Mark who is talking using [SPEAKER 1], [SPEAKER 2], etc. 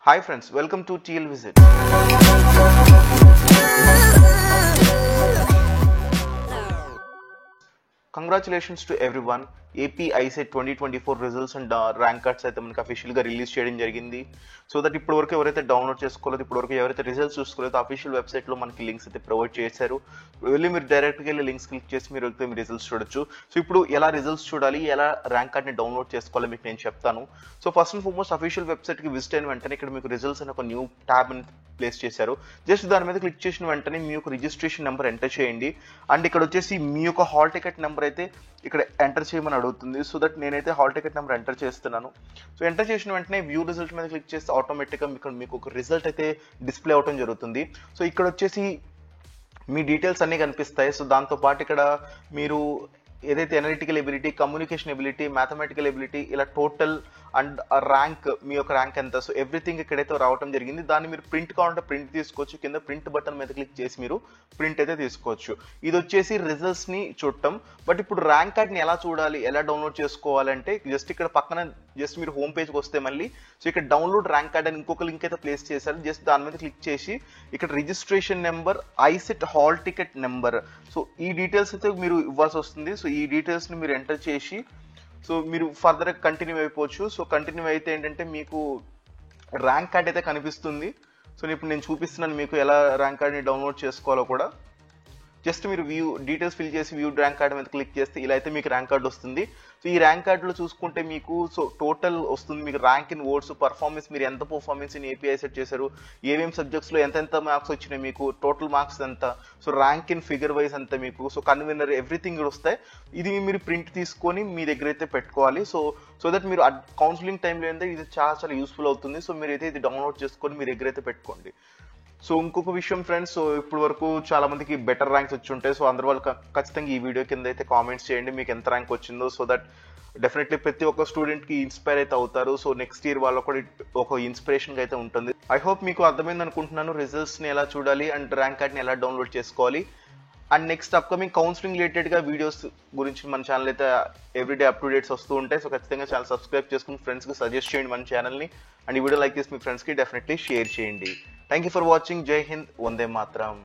[SPEAKER 1] Hi friends, welcome to TL Visit. Congratulations to everyone. AP ISET 2024 results and rank cards అయితే మనకి అఫీషియల్గా release చేయడం జరిగింది. So that ఇప్పటివరకు ఎవరైతే డౌన్లోడ్ చేసుకోలేదో, ఇప్పటివరకు ఎవరైతే రిజల్ట్స్ చూసుకోలేదో అఫీషియల్ వెబ్సైట్లో మనకి లింక్స్ అయితే ప్రొవైడ్ చేశారు. వెళ్ళి మీరు డైరెక్ట్గా వెళ్ళి లింక్స్ క్లిక్ చేసి మీరు వెళ్తే మీ రిజల్ట్స్ చూడొచ్చు. సో ఇప్పుడు ఎలా రిజల్ట్స్ చూడాలి, ఎలా ర్యాంక్ కార్డ్ని డౌన్లోడ్ చేసుకోవాలో మీకు నేను చెప్తాను. So first and foremost official వెబ్సైట్కి విజిట్ అయిన వెంటనే ఇక్కడ మీకు రిజల్ట్స్ అని ఒక న్యూ ట్యాబ్ ప్లేస్ చేశారు. జస్ట్ దాని మీద క్లిక్ చేసిన వెంటనే మీ యొక్క రిజిస్ట్రేషన్ నెంబర్ ఎంటర్ చేయండి. అండ్ ఇక్కడ వచ్చేసి మీ యొక్క హాల్ టికెట్ నెంబర్ అయితే ఇక్కడ ఎంటర్ చేయమని అడుగుతుంది. సో దట్ నేనైతే హాల్ టికెట్ నెంబర్ ఎంటర్ చేస్తున్నాను. సో ఎంటర్ చేసిన వెంటనే వ్యూ రిజల్ట్ మీద క్లిక్ చేస్తే ఆటోమేటిక్గా మీకు ఒక రిజల్ట్ అయితే డిస్ప్లే అవడం జరుగుతుంది. సో ఇక్కడ వచ్చేసి మీ డీటెయిల్స్ అన్నీ కనిపిస్తాయి. సో దాంతోపాటు ఇక్కడ మీరు ఏదైతే analytical ability, communication ability, mathematical ability, ఇలా టోటల్ అండ్ ర్యాంక్, మీ యొక్క ర్యాంక్ ఎంత, సో ఎవ్రీథింగ్ ఇక్కడైతే రావడం జరిగింది. దాన్ని మీరు ప్రింట్ కావాలంటే ప్రింట్ తీసుకోవచ్చు. కింద ప్రింట్ బటన్ మీద క్లిక్ చేసి మీరు ప్రింట్ అయితే తీసుకోవచ్చు. ఇది వచ్చేసి రిజల్ట్స్ ని చూడటం. బట్ ఇప్పుడు ర్యాంక్ కార్డ్ని ఎలా చూడాలి, ఎలా డౌన్లోడ్ చేసుకోవాలంటే జస్ట్ ఇక్కడ పక్కన జస్ట్ మీరు హోమ్ పేజ్కి వస్తే మళ్ళీ సో ఇక్కడ డౌన్లోడ్ ర్యాంక్ కార్డ్ అని ఇంకొక లింక్ అయితే ప్లేస్ చేశారు. జస్ట్ దాని మీద క్లిక్ చేసి ఇక్కడ registration number, ICET hall ticket number, so ఈ డీటెయిల్స్ అయితే మీరు ఇవ్వాల్సి వస్తుంది. సో ఈ డీటెయిల్స్ ని మీరు ఎంటర్ చేసి సో మీరు ఫర్దర్ కంటిన్యూ అయిపోవచ్చు. సో కంటిన్యూ అయితే ఏంటంటే మీకు ర్యాంక్ కార్డ్ అయితే కనిపిస్తుంది. సో ఇప్పుడు నేను చూపిస్తున్నాను మీకు ఎలా ర్యాంక్ కార్డ్ని డౌన్లోడ్ చేసుకోవాలో కూడా. జస్ట్ మీరు వ్యూ డీటెయిల్స్ ఫిల్ చేసి వ్యూ ర్యాంక్ కార్డ్ మీద క్లిక్ చేస్తే ఇలా అయితే మీకు ర్యాంక్ కార్డ్ వస్తుంది. సో ఈ ర్యాంక్ కార్డులో చూసుకుంటే మీకు సో టోటల్ వస్తుంది, మీకు ర్యాంక్ ఇన్ వర్డ్స్, పర్ఫార్మెన్స్, మీరు ఎంత పర్ఫార్మెన్స్ ఇన్ ఏపీఐ సెట్ చేశారు, ఏమేమి సబ్జెక్ట్స్లో ఎంత మార్క్స్ వచ్చినాయి, మీకు టోటల్ మార్క్స్ ఎంత, so rank in figure wise అంతా మీకు, సో కన్వీనర్ ఎవ్రీథింగ్ వస్తాయి. ఇది మీరు ప్రింట్ తీసుకొని మీ దగ్గర అయితే పెట్టుకోవాలి. సో దట్ మీరు కౌన్సిలింగ్ టైంలో ఏంటంటే ఇది చాలా యూస్ఫుల్ అవుతుంది. సో మీరు అయితే ఇది డౌన్లోడ్ చేసుకొని మీ దగ్గర అయితే పెట్టుకోండి. సో ఇంకొక విషయం ఫ్రెండ్స్, సో ఇప్పటి వరకు చాలా మందికి బెటర్ ర్యాంక్స్ వచ్చి ఉంటాయి. సో అందరు వాళ్ళు ఖచ్చితంగా ఈ వీడియో కింద అయితే కామెంట్స్ చేయండి మీకు ఎంత ర్యాంక్ వచ్చిందో. సో దట్ డెఫినెట్లీ ప్రతి ఒక్క స్టూడెంట్కి ఇన్స్పైర్ అయితే అవుతారు. సో నెక్స్ట్ ఇయర్ వాళ్ళకు కూడా ఒక ఇన్స్పిరేషన్గా అయితే ఉంటుంది. ఐ హోప్ మీకు అర్థమైంది అనుకుంటున్నాను రిజల్ట్స్ని ఎలా చూడాలి అండ్ ర్యాంక్ కార్డ్ని ఎలా డౌన్లోడ్ చేసుకోవాలి. అండ్ నెక్స్ట్ అప్కమింగ్ కౌన్సిలింగ్ రిలేటెడ్గా వీడియోస్ గురించి మన ఛానల్ అయితే ఎవ్రీడే అప్ టు డేట్స్ వస్తూ ఉంటాయి. సో ఖచ్చితంగా ఛానల్ సబ్స్క్రైబ్ చేసుకుని ఫ్రెండ్స్కి సజెస్ట్ చేయండి మన ఛానల్ని. అండ్ ఈ వీడియో లైక్ చేసి మీ ఫ్రెండ్స్కి డెఫినెట్లీ షేర్ చేయండి. Thank you for watching. జై హింద్, వందే మాతరం.